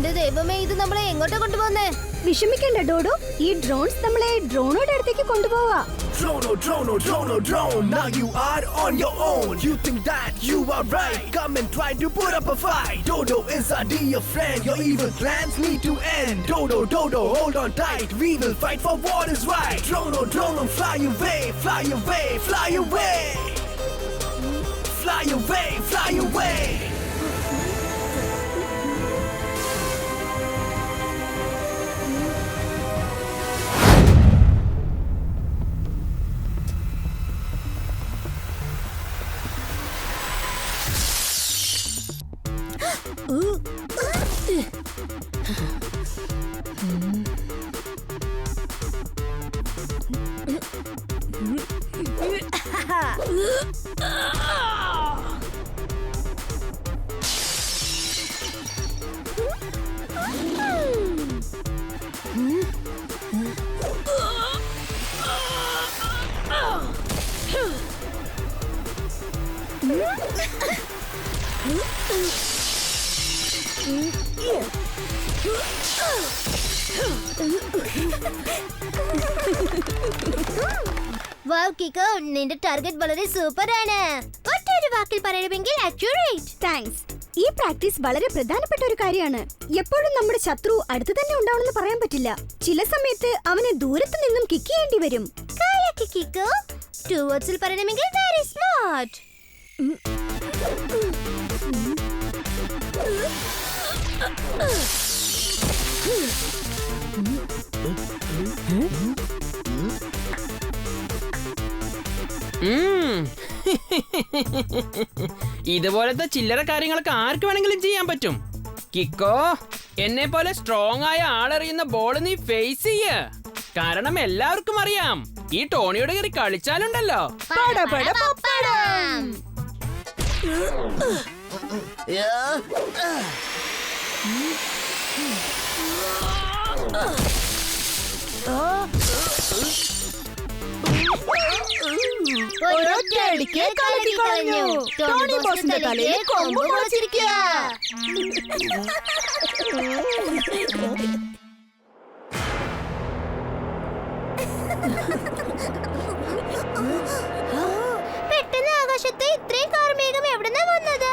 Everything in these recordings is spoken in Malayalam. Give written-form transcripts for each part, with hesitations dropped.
എന്റെ ദൈവമേ, ഇത് നമ്മളെ എങ്ങോട്ടാ കൊണ്ടുപോകുന്നേ? വിഷമിക്കണ്ട ഡോഡോ, ഈ ഡ്രോൺസ് നമ്മളെ ഡ്രോണോടെ അടുത്തേക്ക് കൊണ്ടുപോവാ. Drone, now you are on your own. You think that you are right, come and try to put up a fight. Dodo is our dear friend, your evil plans need to end. Dodo, hold on tight, we will fight for what is right. Drone, fly away, fly away, fly away. Fly away, fly away. വാവ് കിക്കോ, നിന്റെ ടാർഗറ്റ് വളരെ സൂപ്പർ ആണ്. ഒറ്റൊരു വാക്കിൽ പറയണമെങ്കിൽ അക്യുറേറ്റ്. താങ്ക്സ്. ഈ പ്രാക്ടീസ് വളരെ പ്രധാനപ്പെട്ട ഒരു കാര്യമാണ്. എപ്പോഴും നമ്മുടെ ശത്രു അടുത്ത് തന്നെ ഉണ്ടാവണമെന്ന് പറയാൻ പറ്റില്ല. ചില സമയത്ത് അവനെ ദൂരത്ത് നിന്നും കിക്ക് ചെയ്യേണ്ടി വരും. കിക്കോ, 2 വേർഡ്സിൽ പറയണമെങ്കിൽ വെരി സ്മാർട്ട്. ഇതുപോലത്തെ ചില്ലറ കാര്യങ്ങളൊക്കെ ആർക്ക് വേണമെങ്കിലും ചെയ്യാൻ പറ്റും. കിക്കോ, എന്നെ പോലെ സ്ട്രോങ് ആയ ആളെറിയുന്ന ബോൾ നീ ഫേസ് ചെയ്യ്. കാരണം എല്ലാവർക്കും അറിയാം, ഈ ടോണിയോട് കയറി കളിച്ചാലുണ്ടല്ലോ. ഒരൊറ്റയടിക്ക് കലക്കി കളഞ്ഞു. ടോണി ബോസിന്റെ തലയിൽ കൊമ്പ് മുളച്ചിരിക്കുക. പെട്ടെന്ന് ആകാശത്ത് ഇത്രയും കാർമേഘം എവിടുന്നാ വന്നത്?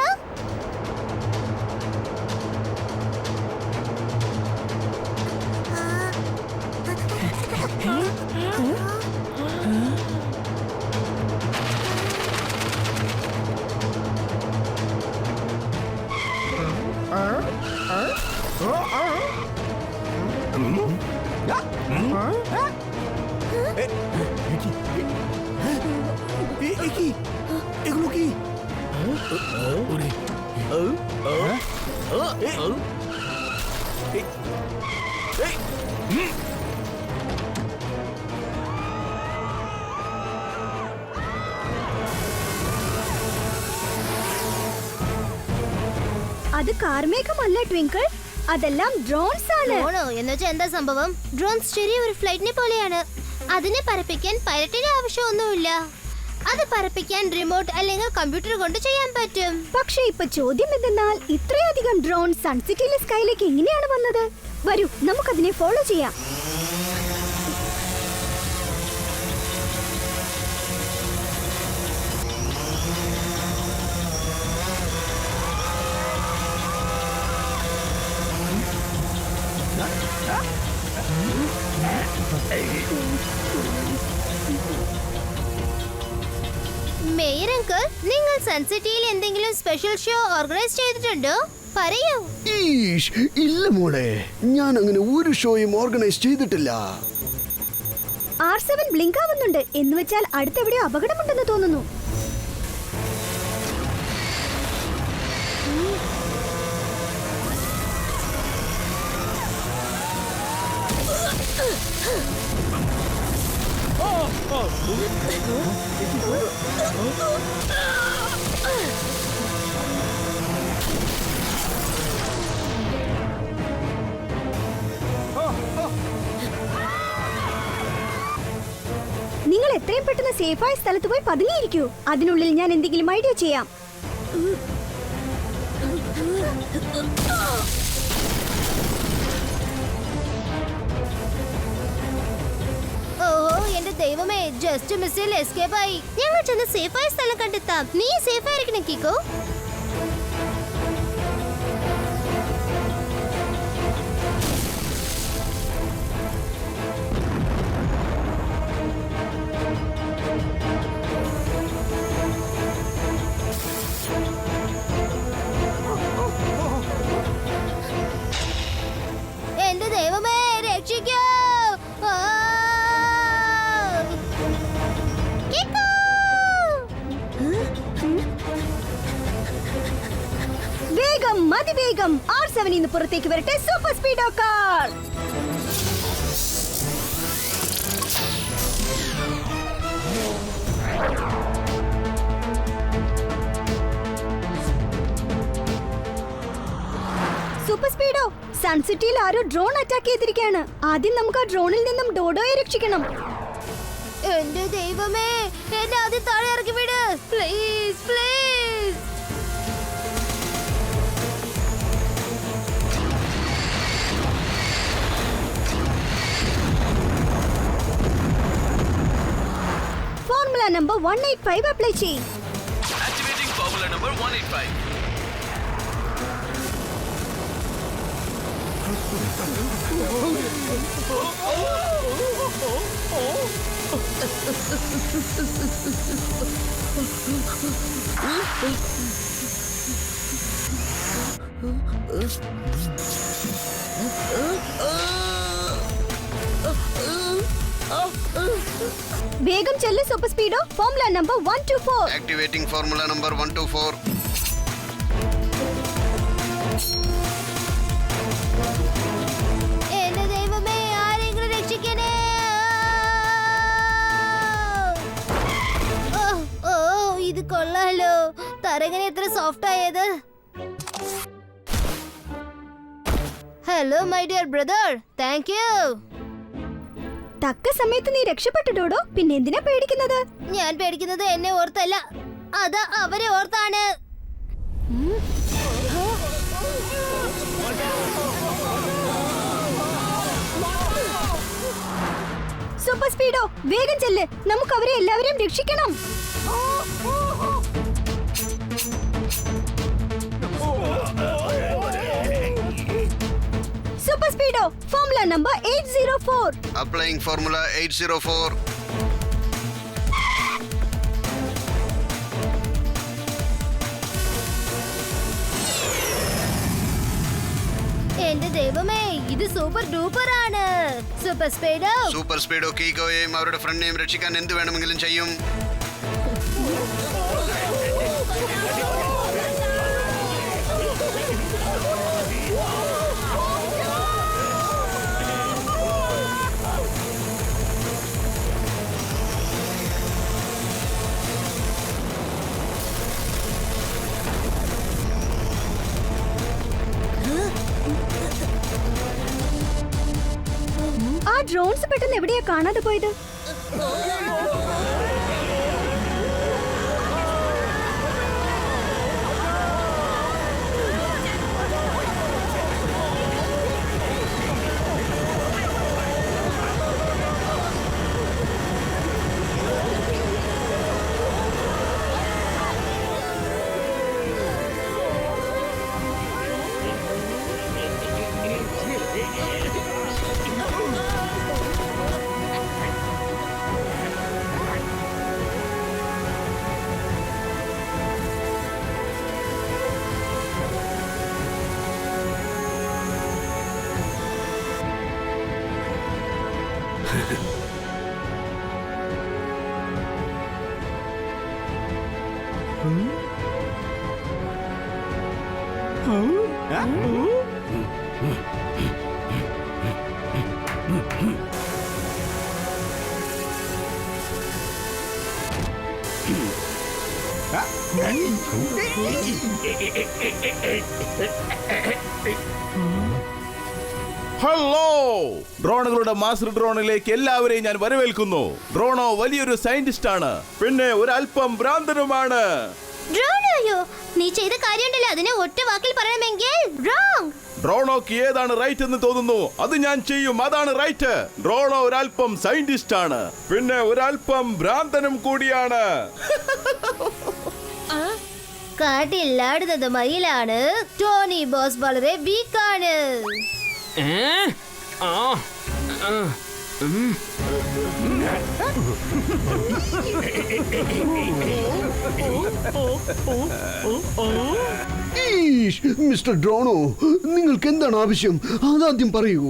അത് കാർമേഘമല്ല ട്വിങ്കിൾ, അതെല്ലാം ഡ്രോൺസ് ആണ്. ഡ്രോണോ എന്നുവെച്ചാൽ എന്താ സംഭവം? ഡ്രോൺസ് ചെറിയ ഒരു ഫ്ലൈറ്റിനെ പോലെയാണ്. അതിനെ പറപ്പിക്കാൻ പൈലറ്റിന്റെ ആവശ്യമൊന്നുമില്ല. അത് പറപ്പിക്കാൻ റിമോട്ട് അല്ലെങ്കിൽ കമ്പ്യൂട്ടർ കൊണ്ട് ചെയ്യാൻ പറ്റും. പക്ഷേ ഇപ്പൊ ചോദ്യം എന്തെന്നാൽ ഇത്രയധികം ഡ്രോൺ സൺസിറ്റിയിലെ സ്കൈയിലേക്ക് എങ്ങനെയാണ് വന്നത്? വരൂ, നമുക്കതിനെ ഫോളോ ചെയ്യാം. മേയർ അങ്കിൾ, നിങ്ങൾ സൺസിറ്റിയിൽ എന്തെങ്കിലും സ്പെഷ്യൽ ഷോ ഓർഗനൈസ് ചെയ്തിട്ടുണ്ടോ? പറയൂ. ഇല്ല മോളെ, ഞാൻ അങ്ങനെ ഒരു ഷോയും ഓർഗനൈസ് ചെയ്തിട്ടില്ല. R7 ബ്ലിങ്ക് ആവുന്നുണ്ട്, എന്ന് വെച്ചാൽ അടുത്തെവിടെയോ അപകടമുണ്ടെന്ന് തോന്നുന്നു. നിങ്ങൾ എത്രയും പെട്ടെന്ന് സേഫായ സ്ഥലത്ത് പോയി പതുങ്ങിയിരിക്കൂ. അതിനുള്ളിൽ ഞാൻ എന്തെങ്കിലും ഐഡിയ ചെയ്യാം. എന്റെ ദൈവമേ, ജസ്റ്റ് മിസ്സിൽ എസ്കേപ്പ് ആയി. ഞങ്ങൾ ചെന്ന് സേഫായ സ്ഥലം കണ്ടെത്താം. നീ സേഫ് ആയിരിക്കണം കിക്കോ. എന്റെ ദൈവമേ, രക്ഷിക്കൂ. കിക്കോ! വേഗം, അതിവേഗം R7 ന്ന് പുറത്തേക്ക് വരട്ടെ സൂപ്പർ സ്പീഡോ കാർ. സൂപ്പർ സ്പീഡോ, സൺസിറ്റിയിൽ ആരോ ഡ്രോൺ അറ്റാക്ക് ചെയ്തിരിക്കുകയാണ്. ആദ്യം നമുക്ക് ആ ഡ്രോണിൽ നിന്നും ഡോഡോയെ രക്ഷിക്കണം. എന്റെ ദൈവമേ, എന്നെ ആദ്യം താഴെ ഇറക്കി വിട് please, please. Formula number 185 apply ചെയ്യും. Activating formula number 185. വേഗം ചെല്ല് super Speedo. Formula number 124. Activating formula number 124. എന്റെ ദൈവമേ, ആരെങ്കിലും രക്ഷിക്കണേ. ഓ, ഇത് കൊള്ളാലോ. തരങ്ങനെ എത്ര സോഫ്റ്റ് ആയത്. Hello my dear brother, thank you. തക്ക സമയത്ത് നീ രക്ഷപ്പെട്ടു ഡോഡോ. പിന്നെ എന്തിനാ പേടിക്കുന്നത്? ഞാൻ പേടിക്കുന്നത് എന്നെ ഓർത്തല്ല, അത് അവരെ ഓർത്താണ്. സൂപ്പർ സ്പീഡോ, വേഗം ചെല്ല്. നമുക്ക് അവരെ എല്ലാവരെയും രക്ഷിക്കണം. Super Speedo, formula number 804. Applying formula 804. എന്റെ ദൈവമേ, ഇത് സൂപ്പർ ഡൂപ്പർ ആണ്. സൂപ്പർ സ്പീഡോ, സൂപ്പർ സ്പീഡോ കീക്കോയെയും അവരുടെ ഫ്രണ്ടിനെയും രക്ഷിക്കാൻ എന്ത് വേണമെങ്കിലും ചെയ്യും. ആ ഡ്രോൺസ് പെട്ടെന്ന് എവിടെയാ കാണാതെ പോയത്? ഹലോ, ഡ്രോണുകളുടെ മാസ്റ്റർ ഡ്രോണിലേക്ക് എല്ലാവരെയും ഞാൻ വരവേൽക്കുന്നു. ഡ്രോണോ വലിയൊരു സയന്റിസ്റ്റ് ആണ്, പിന്നെ ഒരു അല്പം ഭ്രാന്തനുമാണ്. ഡ്രോണായോ? നീ ചെയ്ത കാര്യമുണ്ടല്ലോ അതിനെ ഒറ്റ വാക്കിൽ പറയണമെങ്കിൽ റോങ്. ഡ്രോണോക്ക് ഏതാണ് റൈറ്റ് എന്ന് തോന്നുന്നു അത് ഞാൻ ചെയ്യും. അതാണ് റൈറ്റ്. ഡ്രോണോ ഒരല്പം സയന്റിസ്റ്റ് ആണ്, പിന്നെ ഒരല്പം ഭ്രാന്തനും കൂടിയാണ്. കാട്ടില്ലാടുന്നത് മയിലാണ്. ടോണി ബോസ് വളരെ വീക്കാണ്. മിസ്റ്റർ ഡ്രോണോ, നിങ്ങൾക്ക് എന്താണ് ആവശ്യം? അതാദ്യം പറയൂ.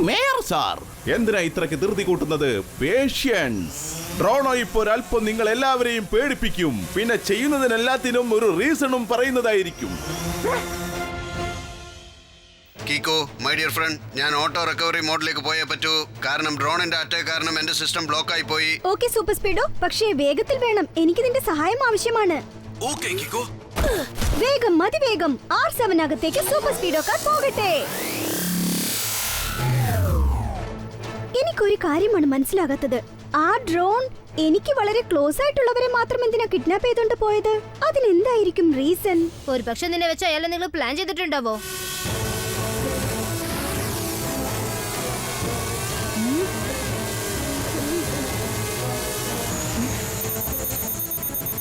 മേയർ സാർ, എന്തിനാ ഇത്രക്ക് ധൃതി കൂട്ടുന്നത്? പേഷ്യൻസ്. ഡ്രോണോ ഇപ്പോൾ ഒരല്പം നിങ്ങൾ എല്ലാവരെയും പേടിപ്പിക്കും, പിന്നെ ചെയ്യുന്നതിനെല്ലാത്തിനും ഒരു റീസണും പറയുന്നതായിരിക്കും. കീക്കോ, മൈ ഡിയർ ഫ്രണ്ട്, ഞാൻ ഓട്ടോ റിക്കവറി മോഡിലേക്ക് പോയേ പറ്റൂ. കാരണം ഡ്രോണിന്റെ അറ്റാക്ക് കാരണം എന്റെ സിസ്റ്റം ബ്ലോക്ക് ആയി പോയി. ഓക്കെ സൂപ്പർ സ്പീഡോ, പക്ഷേ വേഗത്തിൽ വേണം. എനിക്ക് നിന്റെ സഹായം ആവശ്യമാണ്. ഓക്കേ കിക്കോ. വേഗം, അതിവേഗം R7 അകത്തേക്ക് സൂപ്പർ സ്പീഡോ കാർ പോകട്ടെ. എനിക്കൊരു കാര്യമാണ് മനസ്സിലാകാത്തത്. ആ ഡ്രോൺ എനിക്ക് വളരെ ക്ലോസ് ആയിട്ടുള്ളവരെ മാത്രം എന്തിനാ കിഡ്നാപ്പ് ചെയ്തോണ്ട് പോയത്? അതിനെന്തായിരിക്കും റീസൺ? ഒരു പക്ഷെ നിന്നെ വെച്ച് അയാളെ നിങ്ങൾ പ്ലാൻ ചെയ്തിട്ടുണ്ടാവോ?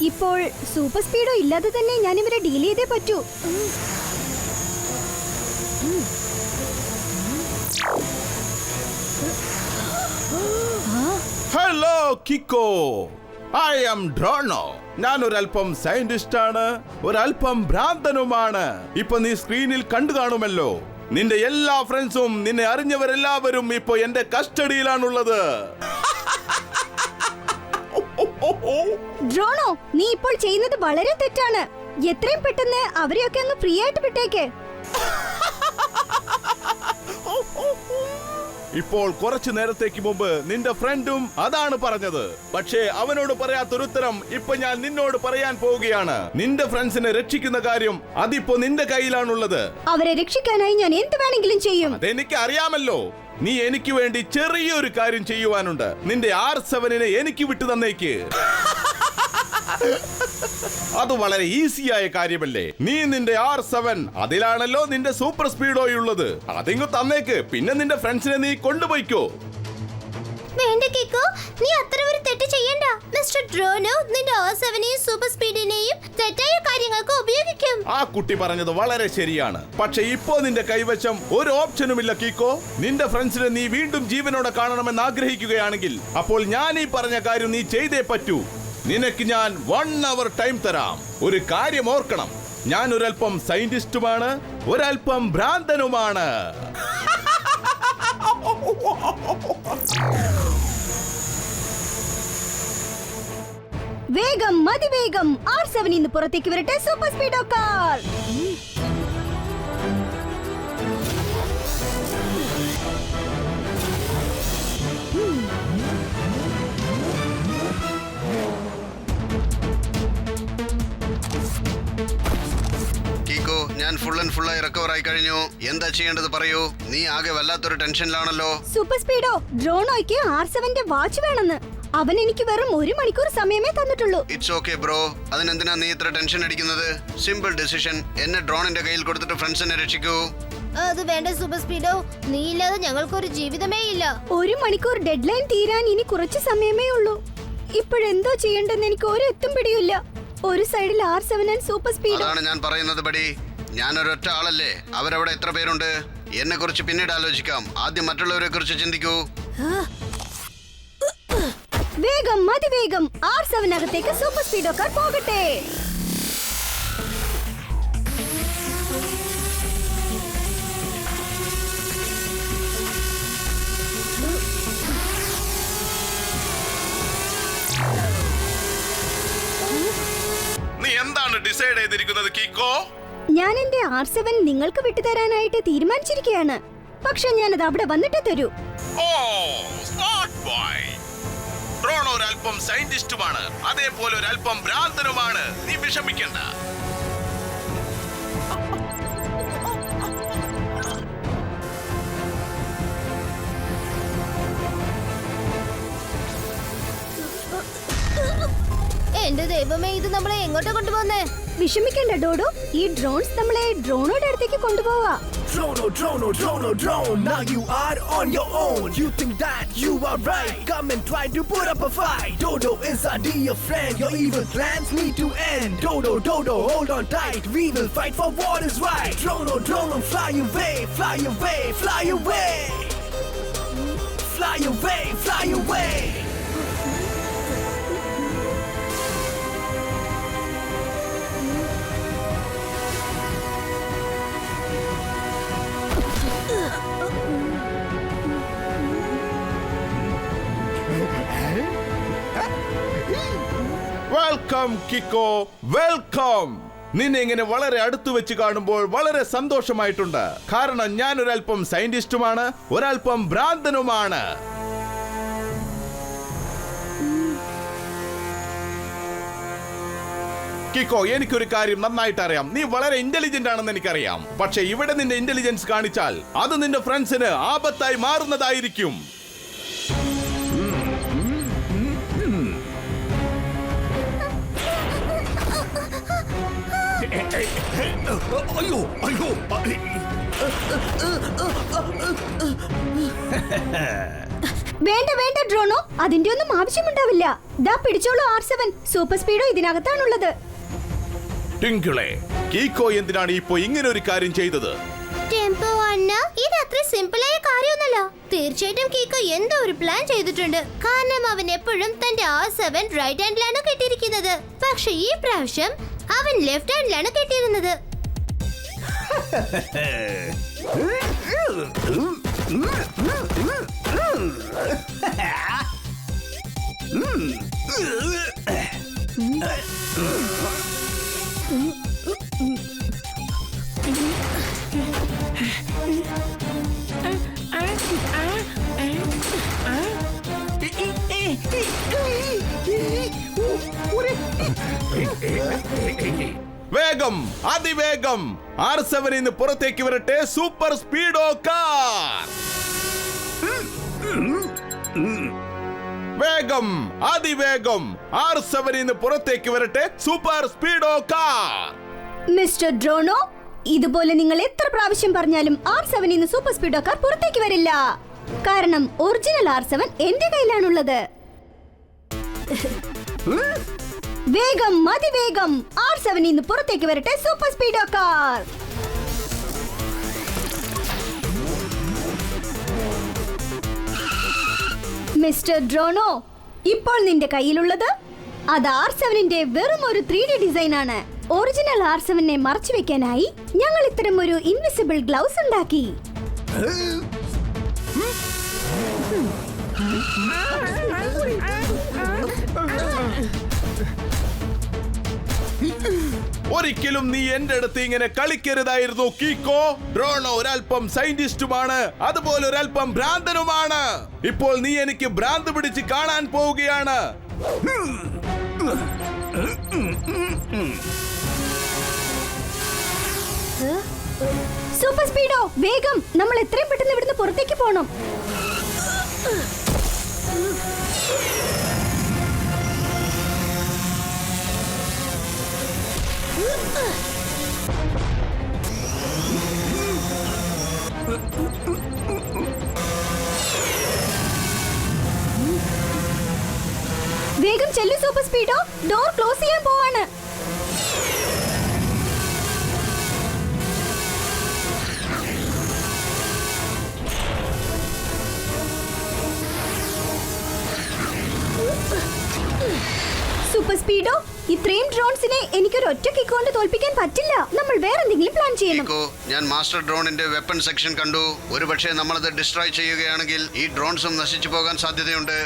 ഇപ്പോൾ സൂപ്പർ സ്പീഡോ ഇല്ലാതെ തന്നെ ഞാൻ ഇവരെ ഡീൽ ചെയ്തേ പറ്റൂ. Hello Kiko, I am Drono. ഞാൻ ഒരല്പം സയന്റിസ്റ്റ് ആണ്, ഒരല്പം ഭ്രാന്തനുമാണ്. ഇപ്പൊ നീ സ്ക്രീനിൽ കണ്ടു കാണുമല്ലോ. നിന്റെ എല്ലാ ഫ്രണ്ട്സും, നിന്നെ അറിഞ്ഞവരെല്ലാവരും ഇപ്പൊ എന്റെ കസ്റ്റഡിയിലാണുള്ളത്. ഡ്രോണോ, നീ ഇപ്പോൾ ചെയ്യുന്നത് വളരെ തെറ്റാണ്. എത്രയും പെട്ടെന്ന് അവരെയൊക്കെ അങ്ങ് ഫ്രീ ആയിട്ട് വിട്ടേക്ക്. ഇപ്പോൾ കുറച്ചു നേരത്തേക്ക് മുമ്പ് നിന്റെ ഫ്രണ്ടും അതാണ് പറഞ്ഞത്. പക്ഷേ അവനോട് പറയാത്തൊരു ഉത്തരം ഇപ്പൊ ഞാൻ നിന്നോട് പറയാൻ പോവുകയാണ്. നിന്റെ ഫ്രണ്ട്സിനെ രക്ഷിക്കുന്ന കാര്യം അതിപ്പോ നിന്റെ കയ്യിലാണുള്ളത്. അവരെ രക്ഷിക്കാനായി ഞാൻ എന്ത് വേണമെങ്കിലും ചെയ്യും. അതെനിക്ക് അറിയാമല്ലോ. നീ എനിക്ക് വേണ്ടി ചെറിയൊരു കാര്യം ചെയ്യുവാനുണ്ട്. നിന്റെ R7 എനിക്ക് വിട്ടു തന്നേക്ക്. അത് വളരെ ഈസിയായ കാര്യമല്ലേ? നീ നിന്റെ R7 അതിലാണല്ലോ നിന്റെ സൂപ്പർ സ്പീഡോയുള്ളത്. അതിങ്ങ് തന്നേക്ക്. പിന്നെ നിന്റെ ഫ്രണ്ട്സിനെ നീ കൊണ്ടുപോയിക്കോ. വേണ്ട കിക്കോ, നീ അത്ര ഒരു തെറ്റ് ചെയ്യണ്ട. മിസ്റ്റർ ഡ്രോണോ നിന്റെ R7നെയും സൂപ്പർ സ്പീഡിനെയും തെറ്റായ കാര്യങ്ങൾക്ക് ഉപയോഗിക്കും. ആ കുട്ടി പറഞ്ഞത് വളരെ ശരിയാണ്. പക്ഷെ ഇപ്പോ നിന്റെ കൈവശം ഒരു ഓപ്ഷനുമില്ല കിക്കോ. നിന്റെ ഫ്രണ്ട്സിനെ നീ വീണ്ടും ജീവനോടെ കാണണമെന്ന് ആഗ്രഹിക്കുകയാണെങ്കിൽ അപ്പോൾ ഞാൻ ഈ പറഞ്ഞ കാര്യം നീ ചെയ്തേ പറ്റൂ. നിനക്ക് ഞാൻ 1 hour ടൈം തരാം. ഒരു കാര്യം ഓർക്കണം, ഞാൻ ഒരല്പം സയന്റിസ്റ്റുമാണ്, ഒരല്പം ഭ്രാന്തനുമാണ്. വേഗം, അതിവേഗം R7 ഇന്ന് പുറത്തേക്ക് വരട്ടെ സൂപ്പർ സ്പീഡോ കാർ. കീക്കോ, ഞാൻ ഫുള്ളായി റിക്കവർ ആയി കഴിഞ്ഞു. എന്താ ചെയ്യേണ്ടത് പറയൂ. നീ ആകെ വല്ലാത്തൊരു ടെൻഷനിലാണല്ലോ. സൂപ്പർ സ്പീഡോ, ഡ്രോണോയ്ക്ക് R7ന്റെ വാച്ച് വേണമെന്ന്. അവൻ എനിക്ക് വെറും 1 മണിക്കൂർ സമയമേ തന്നിട്ടുള്ളൂ. It's okay bro. അതിനെന്തിനാ നീ ഇത്ര ടെൻഷൻ അടിക്കുന്നത്? Simple decision. എന്നെ ഡ്രോണിന്റെ കയ്യിൽ കൊടുത്തിട്ട് ഫ്രണ്ട്സിനെ രക്ഷിക്കൂ. അത് വേണ്ട സൂപ്പർ സ്പീഡോ, നീ ഇല്ലാതെ ഞങ്ങൾക്കൊരു ജീവിതമേ ഇല്ല. 1 മണിക്കൂർ ഡെഡ്ലൈൻ തീരാൻ ഇനി കുറച്ച് സമയമേ ഉള്ളൂ. ഇപ്പോഴെന്തോ ചെയ്യേണ്ടെന്ന് എനിക്ക് ഒരു എത്തും പിടിയില്ല. ഒരു സൈഡിൽ R7 ആൻഡ് സൂപ്പർ സ്പീഡ്. അതാണ് ഞാൻ പറയുന്നത് ബഡി. ഞാൻ ഒരൊറ്റ ആളല്ലേ. അവരവിടെ എത്ര പേരുണ്ട്? എന്നെ കുറിച്ച് പിന്നീട് ആലോചിക്കാം. ആദ്യം മറ്റുള്ളവരെ കുറിച്ച് ചിന്തിക്കൂ. വേഗം, അതിവേഗം R7 അകത്തേക്ക് സൂപ്പർ സ്പീഡോ കാർ പോകട്ടെ. നീ എന്താണ് ഡിസൈഡ് ചെയ്തിരിക്കുന്നത് കിക്കോ? ഞാൻ എന്റെ R7 നിങ്ങൾക്ക് വിട്ടുതരാനായിട്ട് തീരുമാനിച്ചിരിക്കുകയാണ്. പക്ഷെ ഞാനത് അവിടെ വന്നിട്ട് തരൂ. ഓ, സ്മാർട്ട് ബോയ്. ഡ്രോണോ ഒരല്പം സയന്റിസ്റ്റുമാണ്, അതേപോലെ ഒരല്പം ഭ്രാന്തനുമാണ്. നീ വിഷമിക്കണ്ട. എന്റെ ദൈവമേ, ഇത് നമ്മളെ എങ്ങോട്ടാ കൊണ്ടുപോകുന്നേ? വിഷമിക്കണ്ട ഡോഡോ, ഈ ഡ്രോൺസ് നമ്മളെ ഡ്രോണോടെ അടുത്തേക്ക് കൊണ്ടുപോവാ. Drone, now you are on your own. You think that you are right, come and try to put up a fight. Dodo is our dear friend, your evil plans need to end. Dodo, hold on tight, we will fight for what is right. Drone, fly away, fly away, fly away. Fly away, fly away. Welcome Kiko, welcome. നിന്നെ ഇങ്ങനെ വളരെ അടുത്തു വെച്ച് കാണുമ്പോൾ വളരെ സന്തോഷമായിട്ടുണ്ട്. കാരണം ഞാൻ ഒരല്പം സയന്റിസ്റ്റുമാണ്, ഒരല്പം ഭ്രാന്തനുമാണ്. കിക്കോ, എനിക്കൊരു കാര്യം നന്നായിട്ട് അറിയാം. നീ വളരെ ഇന്റലിജന്റ് ആണെന്ന് എനിക്കറിയാം. പക്ഷെ ഇവിടെ നിന്റെ ഇന്റലിജൻസ് കാണിച്ചാൽ അത് നിന്റെ ഫ്രണ്ട്സിന് ആപത്തായി മാറുന്നതായിരിക്കും. വേണ്ട വേണ്ട ഡ്രോണോ, അതിന്റെ ഒന്നും ആവശ്യമുണ്ടാവില്ല. ദാ പിടിച്ചോളൂ R7, സൂപ്പർ സ്പീഡോ ഇതിനകത്താണുള്ളത്. ടിങ്കിളെ, കീക്കോ എന്തിനാണ് ഇപ്പോ ഇങ്ങനെ ഒരു കാര്യം ചെയ്തത്? ടെമ്പോ അണ്ണ, ഇത് അത്ര സിമ്പിൾ ആയ കാര്യമൊന്നുമല്ല. തീർച്ചയായിട്ടും കീക്കോ എന്തോ ഒരു പ്ലാൻ ചെയ്തിട്ടുണ്ട്. കാരണം അവൻ എപ്പോഴും തന്റെ R7 റൈറ്റ് ഹാൻഡിലാണ് കെട്ടിയിരിക്കുന്നത്. പക്ഷെ ഈ പ്രാവശ്യം അവൻ ലെഫ്റ്റ് ഹാൻഡിലാണ് കെട്ടിയിരുന്നത്. വേഗം, അതിവേഗം R7 ന്ന് പുറത്തേക്ക് വരട്ടെ സൂപ്പർ സ്പീഡോ കാർ. വേഗം, അതിവേഗം R7 ന്ന് പുറത്തേക്ക് വരട്ടെ സൂപ്പർ സ്പീഡോ കാർ. മിസ്റ്റർ ഡ്രോണോ, ഇതുപോലെ നിങ്ങൾ എത്ര പ്രാവശ്യം പറഞ്ഞാലും R7 ന്ന് സൂപ്പർ സ്പീഡോ കാർ പുറത്തേക്ക് വരില്ല. കാരണം ഒറിജിനൽ R7 എന്റെ കയ്യിലാണുള്ളത്. വേഗം, അതിവേഗം R7 ന്ന് പുറത്തേക്ക് വരട്ടെ സൂപ്പർ സ്പീഡോ കാർ. മിസ്റ്റർ ഡ്രോണോ, ഇപ്പോൾ നിന്റെ കയ്യിലുള്ളത് അത് R7ന്റെ വെറും ഒരു 3D ഡിസൈൻ ആണ്. ഒറിജിനൽ R7നെ മറച്ചു വെക്കാനായി ഞങ്ങൾ ഇത്തരം ഒരു ഇൻവിസിബിൾ ഗ്ലൗസ് ഉണ്ടാക്കി. ഒരിക്കലും നീ എന്റെ അടുത്ത് ഇങ്ങനെ കളിക്കരുതായിരുന്നു കീക്കോ. ഡ്രോണോ ഒരല്പം സയന്റിസ്റ്റുമാണ്, അതുപോലെ ഒരല്പം ഭ്രാന്തനുമാണ്. ഇപ്പോൾ നീ എനിക്ക് ഭ്രാന്ത് പിടിച്ച് കാണാൻ പോവുകയാണ്. സൂപ്പർ സ്പീഡോ, വേഗം, നമ്മൾ എത്രയും പെട്ടെന്ന് ഇവിടുന്ന് പുറത്തേക്ക് പോണം. വേഗം ചെല്ലു സൂപ്പർ സ്പീഡോ, ഡോർ ക്ലോസ് ചെയ്യാൻ പോവാണ്. സൂപ്പർ സ്പീഡോ, ഇത്രയും ഡ്രോൺസിനെ എനിക്കൊരു ഒറ്റ കിക്ക് കൊണ്ട് തോൽപ്പിക്കാൻ പറ്റില്ല. നമ്മൾ വേറെ എന്തെങ്കിലും പ്ലാൻ ചെയ്യണം. ഞാൻ മാസ്റ്റർ ഡ്രോണിന്റെ വെപ്പൺ സെക്ഷൻ കണ്ടു. ഒരുപക്ഷെ നമ്മളത് ഡിസ്ട്രോയ് ചെയ്യുകയാണെങ്കിൽ ഈ ഡ്രോൺസും നശിച്ചു പോകാൻ സാധ്യതയുണ്ട്.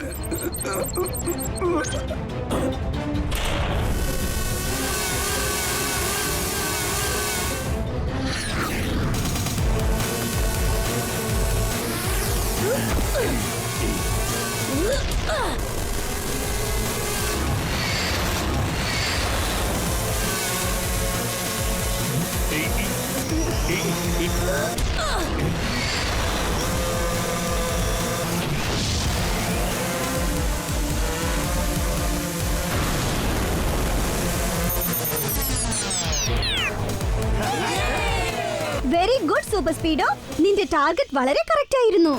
സൂപ്പർ സ്പീഡോ, നിന്റെ ടാർഗറ്റ് വളരെ കറക്റ്റ് ആയിരുന്നു.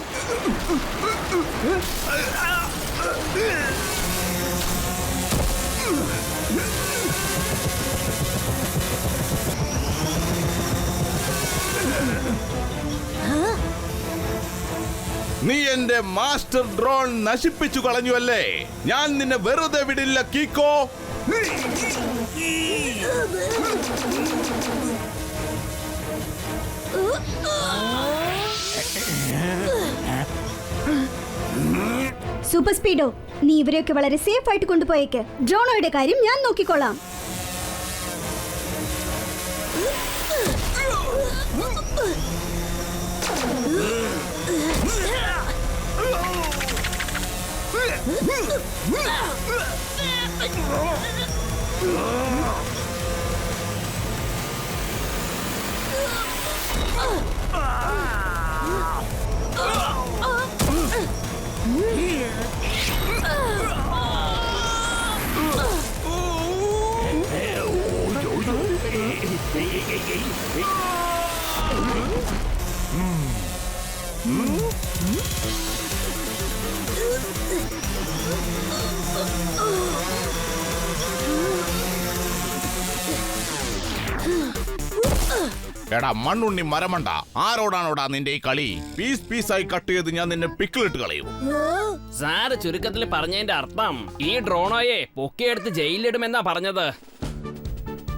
നീ എന്റെ മാസ്റ്റർ ഡ്രോൺ നശിപ്പിച്ചു കളഞ്ഞു അല്ലേ? ഞാൻ നിന്നെ വെറുതെ വിടില്ല കീക്കോ. സൂപ്പർ സ്പീഡോ, നീ ഇവരെയൊക്കെ വളരെ സേഫ് ആയിട്ട് കൊണ്ടുപോയേക്ക്. ഡ്രോണോയുടെ കാര്യം ഞാൻ നോക്കിക്കോളാം. എടാ മണ്ണുണ്ണി മരമണ്ട, ആരോടാണോടാ നിന്റെ ഈ കളി? പീസ് പീസായി കട്ട് ചെയ്ത് ഞാൻ നിന്നെ പിക്കിളിട്ട് കളയും. സാറ് ചുരുക്കത്തിൽ പറഞ്ഞതിന്റെ അർത്ഥം ഈ ഡ്രോണോയെ പൊക്കിയെടുത്ത് ജയിലിലിടുമെന്നാ പറഞ്ഞത്.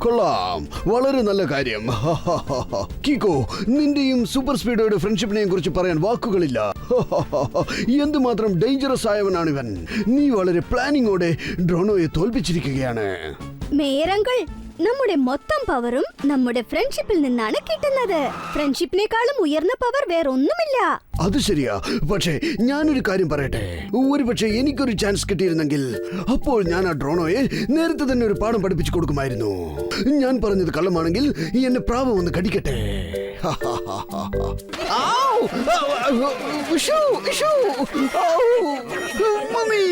കൊള്ളാം, വളരെ നല്ല കാര്യം. കീക്കോ, നിന്റെയും സൂപ്പർ സ്പീഡോയുടെ ഫ്രണ്ട്ഷിപ്പിനെയും കുറിച്ച് പറയാൻ വാക്കുകളില്ല. എന്തുമാത്രം ഡേഞ്ചറസ് ആയവനാണിവൻ. നീ വളരെ പ്ലാനിങ്ങോടെ ഡ്രോണോയെ തോൽപ്പിച്ചിരിക്കുകയാണ്. മേയർ അങ്കിൾ, നമ്മുടെ മൊത്തം പവറും നമ്മുടെ ഫ്രണ്ട്ഷിപ്പിൽ നിന്നാണ് കിട്ടുന്നത്. ഫ്രണ്ട്ഷിപ്പിനേക്കാളും ഉയർന്ന പവർ വേറൊന്നുമില്ല. അത് ശരിയാ, പക്ഷേ ഞാനൊരു കാര്യം പറയട്ടെ. ഒരുപക്ഷെ എനിക്കൊരു ചാൻസ് കിട്ടിയിരുന്നെങ്കിൽ അപ്പോൾ ഞാൻ ആ ഡ്രോണോയെ നേരത്തെ തന്നെ ഒരു പാഠം പഠിപ്പിച്ചു കൊടുക്കുമായിരുന്നു. ഞാൻ പറഞ്ഞത് കള്ളമാണെങ്കിൽ എന്നെ പ്രാവം ഒന്ന് കടിക്കട്ടെ. മമ്മി